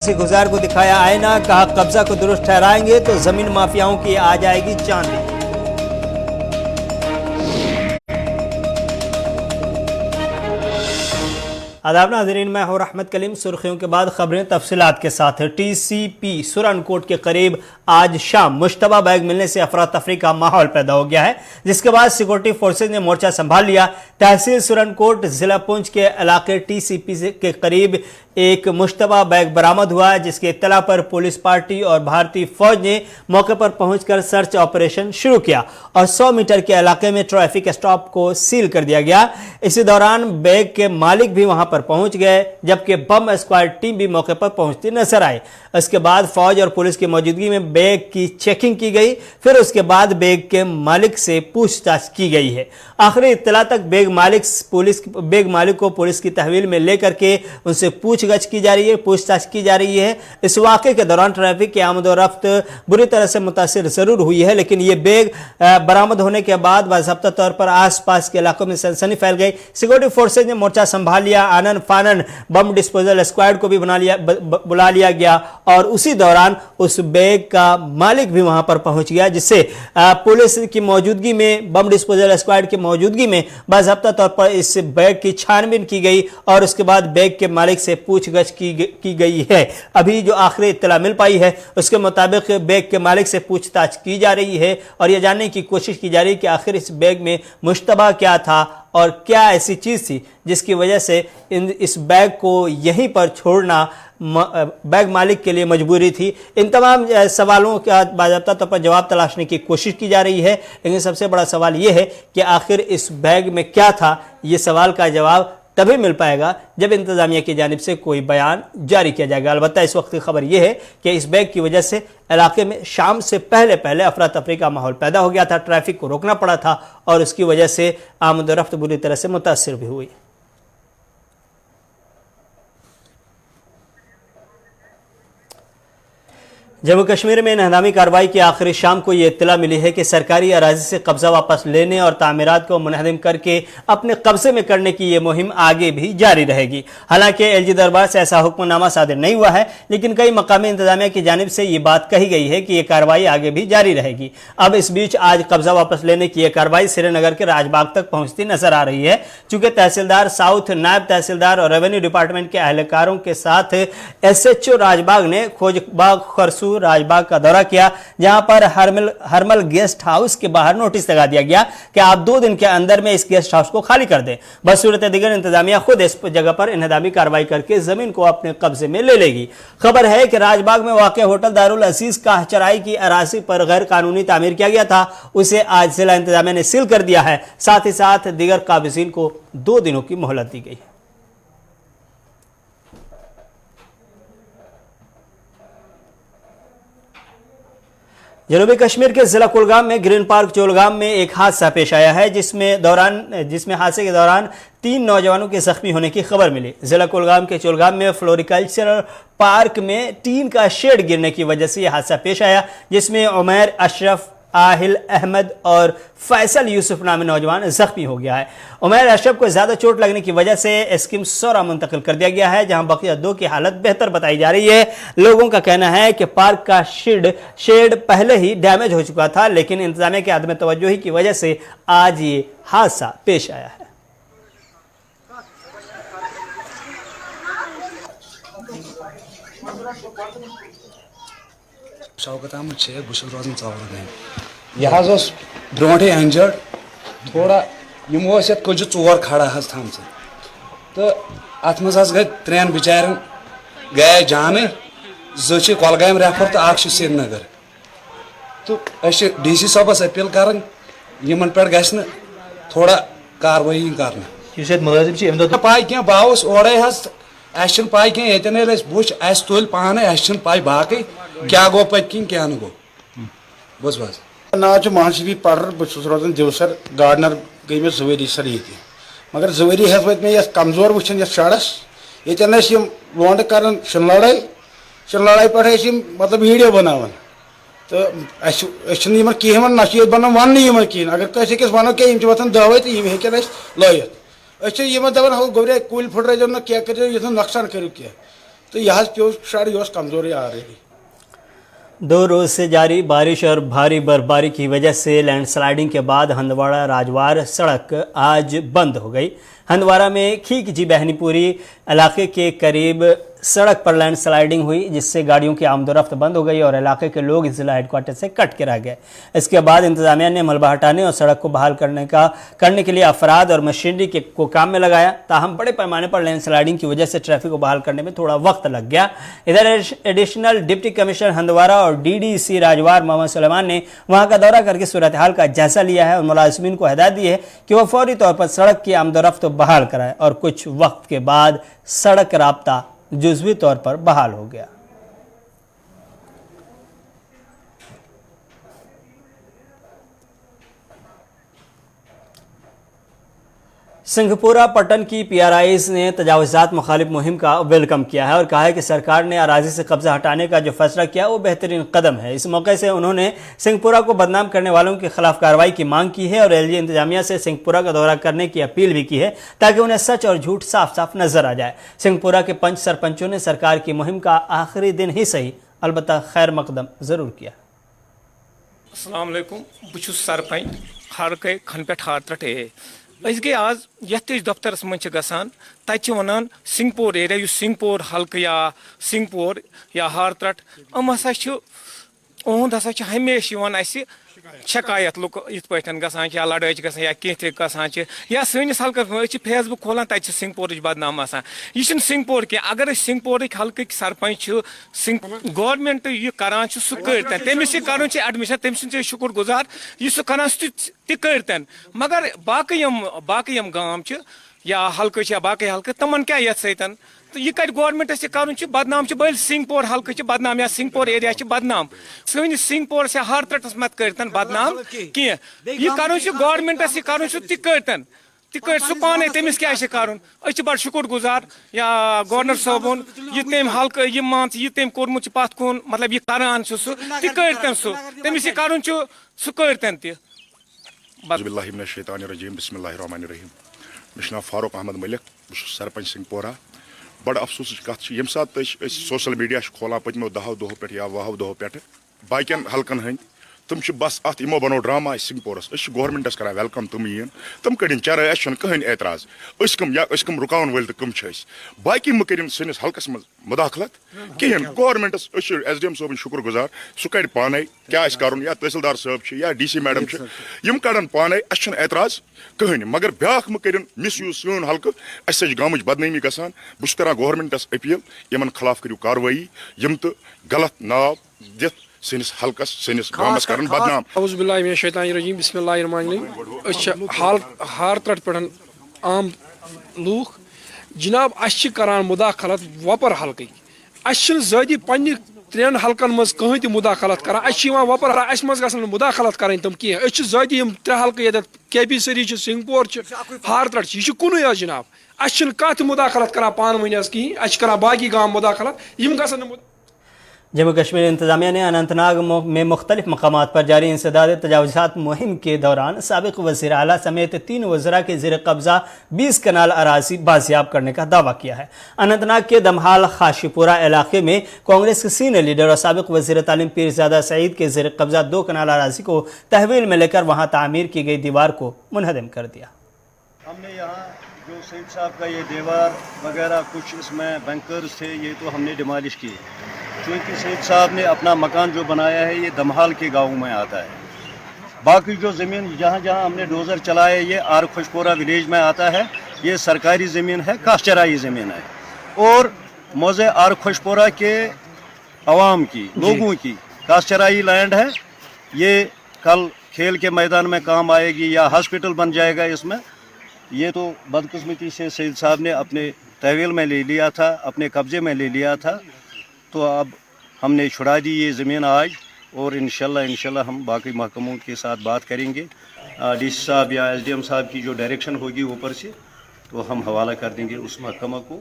से गुजार को दिखाया आईना, कहा कब्जा को दुरुस्त ठहराएंगे तो जमीन माफियाओं की आ जाएगी चांदी। आदाब नाज़रीन, मैं हूं रहमत कलीम। सुर्खियों के बाद खबरें तफसीलात के साथ। टीसीपी सुरनकोट के करीब आज शाम मुश्तबा बैग मिलने से अफरा तफरी का माहौल पैदा हो गया है, जिसके बाद सिक्योरिटी फोर्सेज ने मोर्चा संभाल लिया। तहसील सुरनकोट जिला पुंछ के इलाके टीसीपी के करीब एक मुश्तबा बैग बरामद हुआ है, जिसकी इत्तला पर पुलिस पार्टी और भारतीय फौज ने मौके पर पहुंचकर सर्च ऑपरेशन शुरू किया और 100 मीटर के इलाके में ट्रैफिक स्टॉप को सील कर दिया गया। इसी दौरान बैग के मालिक भी वहां पर पहुंच गए, जबकि बम स्क्वाड टीम भी मौके पर पहुंचती नजर आई। इसके बाद फौज और पुलिस की मौजूदगी में बैग की चेकिंग की गई, फिर उसके बाद बैग के मालिक से पूछताछ की गई है। आखिरी इत्तला तक बैग मालिक को पुलिस की तहवील में लेकर के उनसे पूछताछ की जा रही है। इस वाक़े के दौरान ट्रैफिक की आमदोरफ्त बुरी तरह से मुतासिर जरूर हुई है, लेकिन यह बैग बरामद होने के बाद बाज़ाब्ता तौर पर आसपास के इलाकों में सनसनी फैल गई। सिक्योरिटी फोर्सेज ने मोर्चा संभाल लिया। आनन फानन बम डिस्पोजल स्क्वाड को भी बुला लिया गया और उसी दौरान उस बैग का मालिक भी वहां पर पहुंच गया, जिससे पुलिस की मौजूदगी में, बम डिस्पोजल स्क्वाड की मौजूदगी में बाज़ाब्ता तौर पर इस बैग की छानबीन की गई और उसके बाद बैग के मालिक से पूछताछ की गई है। अभी जो आखिरी इत्तला मिल पाई है उसके मुताबिक बैग के मालिक से पूछताछ की जा रही है और यह जानने की कोशिश की जा रही है कि आखिर इस बैग में मुश्तबा क्या था और क्या ऐसी चीज थी जिसकी वजह से इस बैग को यहीं पर छोड़ना बैग मालिक के लिए मजबूरी थी। इन तमाम सवालों का बाज़ाब्ता तौर पर जवाब तलाशने की कोशिश की जा रही है, लेकिन सबसे बड़ा सवाल यह है कि आखिर इस बैग में क्या था। ये सवाल का जवाब तभी मिल पाएगा जब इंतजामिया की जानिब से कोई बयान जारी किया जाएगा। अलबत्ता इस वक्त की खबर यह है कि इस बैग की वजह से इलाके में शाम से पहले अफरा तफरी का माहौल पैदा हो गया था, ट्रैफिक को रोकना पड़ा था और उसकी वजह से आमदोरफ्त बुरी तरह से मुतासिर भी हुई। जम्मू कश्मीर में इन्हदामी कार्रवाई की आखिरी शाम को यह इत्तला मिली है कि सरकारी अराजी से कब्जा वापस लेने और तामीरात को मुनहदम करके अपने कब्जे में करने की यह मुहिम आगे भी जारी रहेगी। हालांकि एलजी दरबार से ऐसा हुक्मनामा सादिर नहीं हुआ है, लेकिन कई मकामी इंतजामिया की जानिब से यह बात कही गई है कि यह कार्रवाई आगे भी जारी रहेगी। अब इस बीच आज कब्जा वापस लेने की यह कार्रवाई श्रीनगर के राजबाग तक पहुंचती नजर आ रही है। चूंकि तहसीलदार साउथ, नायब तहसीलदार और रेवेन्यू डिपार्टमेंट के अहलकारों के साथ SHO राजबाग ने खोजबाग खरसू राजबाग का दौरा किया, जहां पर हरमल गेस्ट हाउस के बाहर नोटिस लगा दिया गया कि आप 2 दिन के अंदर में इस गेस्ट हाउस को खाली कर दें। बस सूरत दिगर इंतजामिया खुद इस जगह पर इन्हदामी कार्रवाई करके जमीन को अपने कब्जे में ले लेगी। खबर है कि राजबाग में वाक़ होटल दारुल अजीज का चराई की अराजी पर गैर कानूनी तामीर किया गया था, उसे आज जिला इंतजामिया ने सील कर दिया है। साथ ही साथ दीगर काबिजीन को 2 दिनों की मोहलत दी गई है। जनूबी कश्मीर के जिला कुलगाम में ग्रीन पार्क चोलगाम में एक हादसा पेश आया है, जिसमें हादसे के दौरान 3 नौजवानों के जख्मी होने की खबर मिली। जिला कुलगाम के चोलगाम में फ्लोरिकल्चरल पार्क में टीन का शेड गिरने की वजह से यह हादसा पेश आया, जिसमें उमैर अशरफ, आहिल अहमद और फैसल यूसुफ नामी नौजवान जख्मी हो गया है। उमैर अशरफ को ज्यादा चोट लगने की वजह से एस्किम सोरा मुंतकिल कर दिया गया है, जहां बकिया 2 की हालत बेहतर बताई जा रही है। लोगों का कहना है कि पार्क का शेड पहले ही डैमेज हो चुका था, लेकिन इंतजामिया की आदम तवज्जोही की वजह से आज ये हादसा पेश आया है। शौकत अहमद शेख बस रोजान चौर यह ब्रोटे इंजर्ड थोड़ा यमो कजु 4 खड़ा थाम तो अत मज गई 3 बिचारन गए जामे 2 कोलगाम रेफर तो 1 श्रीनगर तो DC साहबस अपील कर पे गि थोड़ा कार्रवाई कर पाई क्या बहुत ओरे अस पाई क्या ये वुच अस तुल पान अस पाई बाकी क्या गो पत्किन क्या न गो बस बस नाव महशबी पर बस रोजान दिवसर गार्डनर गई मे 2 वरी सर ये मगर 2 वरी वत मे कमजोर वुचन शड़स ये लोड कर शन लड़ाई पे मतलब वीडियो बनान तो कहें ना बना वन कहें अगर कस वनो कि वतन दवे तो हेन लयत दपान हो गोरे कुल फुट ना क्या कर नुकसान करो क्या تو یہ پیو شڑ یہ کمزوری آ رہی. 2 روز سے جاری بارش اور بھاری برفباری کی وجہ سے لینڈ سلائیڈنگ کے بعد ہندواڑہ راجوار سڑک آج بند ہو گئی. ہندواڑہ میں کھیک جی بہنی پوری علاقے کے قریب سڑک پر لینڈ سلائیڈنگ ہوئی جس سے گاڑیوں کی آمد و رفت بند ہو گئی اور علاقے کے لوگ ضلع ہیڈ کوارٹر سے کٹ کے رہ گئے. اس کے بعد انتظامیہ نے ملبہ ہٹانے اور سڑک کو بحال کرنے کے لیے افراد اور مشینری کو کام میں لگایا. تاہم بڑے پیمانے پر لینڈ سلائیڈنگ کی وجہ سے ٹریفک کو بحال کرنے میں تھوڑا وقت لگ گیا. ادھر ایڈیشنل ڈپٹی کمشنر ہندواڑہ اور DDC راجوار محمد سلیمان نے وہاں کا دورہ کر کے صورتحال کا جائزہ لیا ہے اور ملازمین کو ہدایت دی ہے کہ وہ فوری طور پر سڑک کی آمد و رفت بحال کرائے اور کچھ وقت کے بعد سڑک رابطہ جزوی طور پر بحال ہو گیا. سنگھپورہ پٹن کی PRIs نے تجاوزات مخالف مہم کا ویلکم کیا ہے اور کہا ہے کہ سرکار نے اراضی سے قبضہ ہٹانے کا جو فیصلہ کیا وہ بہترین قدم ہے. اس موقع سے انہوں نے سنگھپورہ کو بدنام کرنے والوں کے خلاف کارروائی کی مانگ کی ہے اور LG انتظامیہ سے سنگھپورہ کا دورہ کرنے کی اپیل بھی کی ہے تاکہ انہیں سچ اور جھوٹ صاف صاف نظر آ جائے. سنگھپورہ کے 5 سرپنچوں نے سرکار کی مہم کا آخری دن ہی صحیح البتہ خیر مقدم ضرور کیا. السلام علیکم بہت سرپنچ ہرکے کھن پہ ہار ترٹ اس گئی آج یت دفترس من گسان تتہ ونان سنگھپور ایریا سنگھپور حلقہ یا سنگھپور یا ہار ترٹ ہسا اہد ہسا ہمیشہ اس شکایت لوگ یت پہ گسان یا لڑائی گسان یا کھانا گسان یا سنس حلقس میں فیس بک کھولان تتہ سنگھپور بدنام آسان. یہ سنگھپور کی اگر سنگھپور حلقہ سرپنچ گورمنٹ یہ کران سہ کرتن تمس یہ کرن ایڈمشن تم سن شکر گزار یہ سہ کران تہ کرتن مگر باقی گام یا حلقہ یا باقی حلقہ تمن کیا یت ستن تو یہ کر گورمنٹس یہ کرن بدنام بل سنگھپور حلقہ بدنام یا سنگھپور ایریا بدنام سنس سنگھپور سے ہار ترٹس مت کرتن بدنام کی یہ کرن گورمنٹس یہ کرن تہ کرتن سہ پانے تمس کیا کر بڑ شکر گزار یا گورنر صٲبُن یہ تم حلقہ یہ مان یہ تم کورمت پت کن مطلب یہ کران سہ تہ کرتن سہ تمس یہ کرن سہ کرتن تہ. باللہ من الشیطان الرجیم بسم اللہ الرحمن الرحیم. مےٚ چھُ ناو فاروق احمد ملک بہٕ چھُس سرپنچ سنگھپورہ. بڑ افسوسٕچ کتھ ییٚمہِ ساتہٕ أسۍ سوشل میڈیا چھِ کھولان پٔتمیو 10 دۄہو پٮ۪ٹھ یا 20 دۄہو پٮ۪ٹھ باقین حلقن ہٕنٛدۍ تم چھِ بس اتھ یِمو بنوو ڈراما اسہِ سنگھپورس أسۍ چھِ گورمنٹس کران ویلکم تم یِن تم کڑن چرٲے اسہِ چھُنہٕ کٕہٕنۍ اعتراض أسۍ کم رُکاون وٲلۍ تہٕ کم چھِ أسۍ باقی مہ کٔرِن سٲنِس حلقس منٛز مداخلت کہیٖنۍ گورمنٹس أسۍ چھِ SDM صٲبٕنۍ شُکر گُزار سُہ کڑِ پانے کیاہ آسہِ کرُن یا تحصیلدار صٲب چھِ یا DC میڈم چھِ یِم کڑن پانے اسہِ چھُنہٕ اعتراض کٕہٕنۍ مگر بیاکھ مہ کٔرِن مس یوٗز سون حلقہٕ اسہِ چھِ گامٕچ بدنٲمی گژھان بہٕ چھُس کران گورمنٹس اپیل یِمن خلاف کٔرِو کاروٲیی یِم تہٕ غلط ناو دِتھ سٲنِس حلقس سٲنِس گامس کرن بدنام. اعوذ باللہ من الشیطان الرجیم بسم اللہ الرحمن الرحیم. أسۍ ہار ترٹ پٮ۪ٹھ عام لوٗکھ جناب اَسہِ کران مداخلت وۄپر حلقٕکۍ اَسہِ چھِنہٕ ذٲتی پننہِ 3 حلقن منٛز کٕہٕنۍ تہِ مداخلت کران اَسہِ چھِ یِوان وۄپر اَسہِ منٛز گژھن نہٕ مداخلت کرٕنۍ تِم کینٛہہ أسۍ چھِ ذٲتی یِم 3 حلقہٕ ییٚتٮ۪تھ KP سری چھِ سنگھپور چھِ ہار ترٹ چھِ یہِ چھِ کُنُے حظ جناب اَسہِ چھِنہٕ کانٛہہ تہِ مداخلت کران پانہٕ ؤنۍ حظ کِہیٖنۍ اَسہِ چھِ کران باقی گام مداخلت یِم گژھن نہٕ. جموں کشمیر انتظامیہ نے اننت ناگ میں مختلف مقامات پر جاری انسداد تجاوزات مہم کے دوران سابق وزیر اعلیٰ سمیت 3 وزراء کے زیر قبضہ 20 کنال اراضی بازیاب کرنے کا دعویٰ کیا ہے. اننت ناگ کے دمہال خاشی پورہ علاقے میں کانگریس کے سینئر لیڈر اور سابق وزیر تعلیم پیرزادہ سعید کے زیر قبضہ 2 کنال اراضی کو تحویل میں لے کر وہاں تعمیر کی گئی دیوار کو منہدم کر دیا. ہم نے یہاں جو سعید صاحب کا یہ دیوار وغیرہ کچھ اس میں بینکرز تھے یہ تو ہم نے ڈیمالش کی کیونکہ سعید صاحب نے اپنا مکان جو بنایا ہے یہ دمہال کے گاؤں میں آتا ہے. باقی جو زمین جہاں جہاں ہم نے ڈوزر چلائے یہ آر خوشپورہ ولیج میں آتا ہے یہ سرکاری زمین ہے کاشترائی زمین ہے اور موضع آر خوشپورہ کے عوام کی لوگوں کی کاشترائی لینڈ ہے. یہ کل کھیل کے میدان میں کام آئے گی یا ہاسپٹل بن جائے گا اس میں. یہ تو بدقسمتی سے سعید صاحب نے اپنے تحویل میں لے لیا تھا اپنے قبضے میں لے لیا تھا تو اب ہم نے چھڑا دی یہ زمین آج اور انشاءاللہ ہم باقی محکموں کے ساتھ بات کریں گے. DC صاحب یا SDM صاحب کی جو ڈائریکشن ہوگی اوپر سے تو ہم حوالہ کر دیں گے اس محکمہ کو.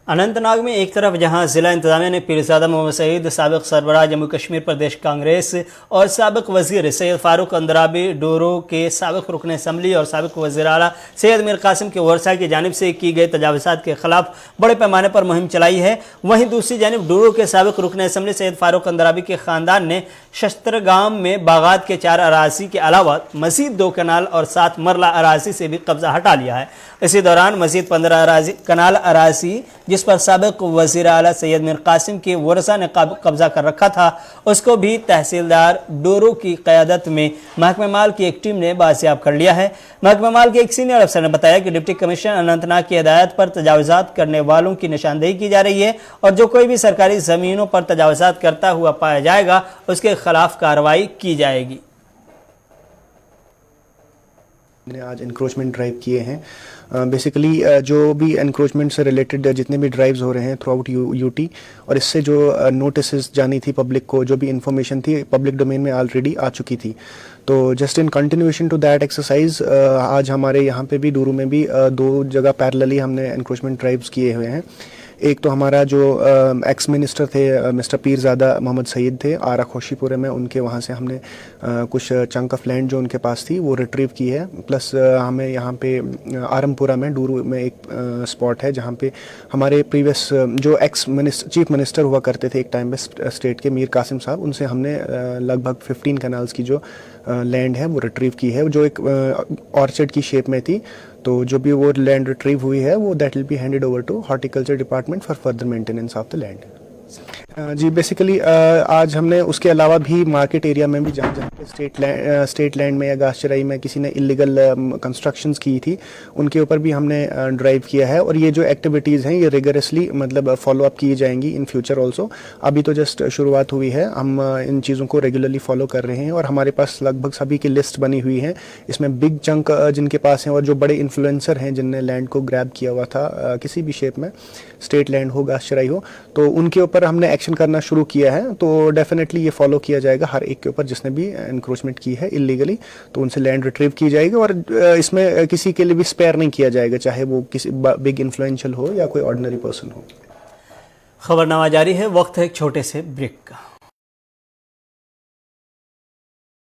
अनंतनाग में एक तरफ जहां जिला इंतजामिया ने पीरजादा मोहम्मद सईद, साबिक सरबराह जम्मू कश्मीर प्रदेश कांग्रेस और साबिक वजीर सैयद फारूक अंदराबी, डोरो के साबिक रुकन असम्बली और साबिक वज़ीर आला सैयद मीर कासिम के वर्षा की जानिब से की गई तजावुज़ात के खिलाफ बड़े पैमाने पर मुहिम चलाई है। वहीं दूसरी जानिब डोरो के साबिक रुकन असम्बली सैयद फारूक अंदराबी के ख़ानदान ने शस्त्रगाम में बागात के 4 अराजी के अलावा मज़ीद 2 कनाल और 7 मरला अराजी से भी कब्जा हटा लिया है। इसी दौरान मज़ीद 15 कनाल अराजी जिस पर साबिक वज़ीर आला सैयद मीर कासिम के वर्षा ने कब्जा कर रखा था, उसको भी तहसीलदार डोरो की क़यादत में महकमा माल की एक टीम ने बाजियाब कर लिया है। महकमा माल के एक सीनियर अफसर ने बताया कि डिप्टी कमिश्नर अनंतनाग की हिदायत पर तजावुज़ात करने वालों की निशानदेही की जा रही है और जो कोई भी सरकारी ज़मीनों पर तजावुज़ात करता हुआ पाया जाएगा उसके खिलाफ कार्रवाई की जाएगी। ने आज इंक्रोचमेंट ड्राइव किए हैं। बेसिकली जो भी इंक्रोचमेंट से रिलेटेड जितने भी ड्राइव्स हो रहे हैं थ्रू आउट यूटी, और इससे जो नोटिस जानी थी पब्लिक को, जो भी इंफॉर्मेशन थी पब्लिक डोमेन में ऑलरेडी आ चुकी थी। तो just in continuation to that exercise आज हमारे यहाँ पे भी डूरू में भी 2 जगह पैरेलली हमने इंक्रोचमेंट ड्राइव्स किए हुए हैं। एक तो हमारा जो एक्स मिनिस्टर थे मिस्टर पीरजादा मोहम्मद सईद थे आरा खोशीपुरे में, उनके वहाँ से हमने कुछ चंक ऑफ लैंड जो उनके पास थी वो रिट्रीव की है। प्लस हमें यहाँ पे आरमपुरा में डूरू में एक स्पॉट है जहाँ पे हमारे प्रीवियस जो चीफ मिनिस्टर हुआ करते थे एक टाइम पे स्टेट के, मीर कासिम साहब, उनसे हमने लगभग 15 कैनाल्स की जो लैंड है वो रिट्रीव की है, जो एक ऑर्चर्ड की शेप में थी। तो जो भी वो लैंड रिट्रीव हुई है वो that will be handed over to horticulture department for further maintenance of the land. जी बेसिकली आज हमने उसके अलावा भी मार्केट एरिया में भी जहाँ जहाँ पे स्टेट लैंड में या घास चराई में किसी ने इलीगल कंस्ट्रक्शंस की थी उनके ऊपर भी हमने ड्राइव किया है। और ये जो एक्टिविटीज़ हैं ये रिगरसली मतलब फॉलो अप की जाएंगी इन फ्यूचर ऑल्सो। अभी तो जस्ट शुरुआत हुई है, हम इन चीज़ों को रेगुलरली फॉलो कर रहे हैं और हमारे पास लगभग सभी की लिस्ट बनी हुई है। इसमें बिग चंक जिनके पास हैं और जो बड़े इन्फ्लुएंसर हैं जिनने लैंड को ग्रैब किया हुआ था किसी भी शेप में, स्टेट लैंड हो घास चराई हो, तो उनके ऊपर हमने एक्शन करना शुरू किया है। तो डेफिनेटली ये फॉलो किया जाएगा हर एक के ऊपर जिसने भी एनक्रोचमेंट की है इलीगली, तो उनसे लैंड रिट्रीव की जाएगी और इसमें किसी के लिए भी स्पेयर नहीं किया जाएगा, चाहे वो किसी बिग इन्फ्लुएंशियल हो या कोई ऑर्डिनरी पर्सन हो। खबरनामा जारी है, वक्त है एक छोटे से ब्रेक का।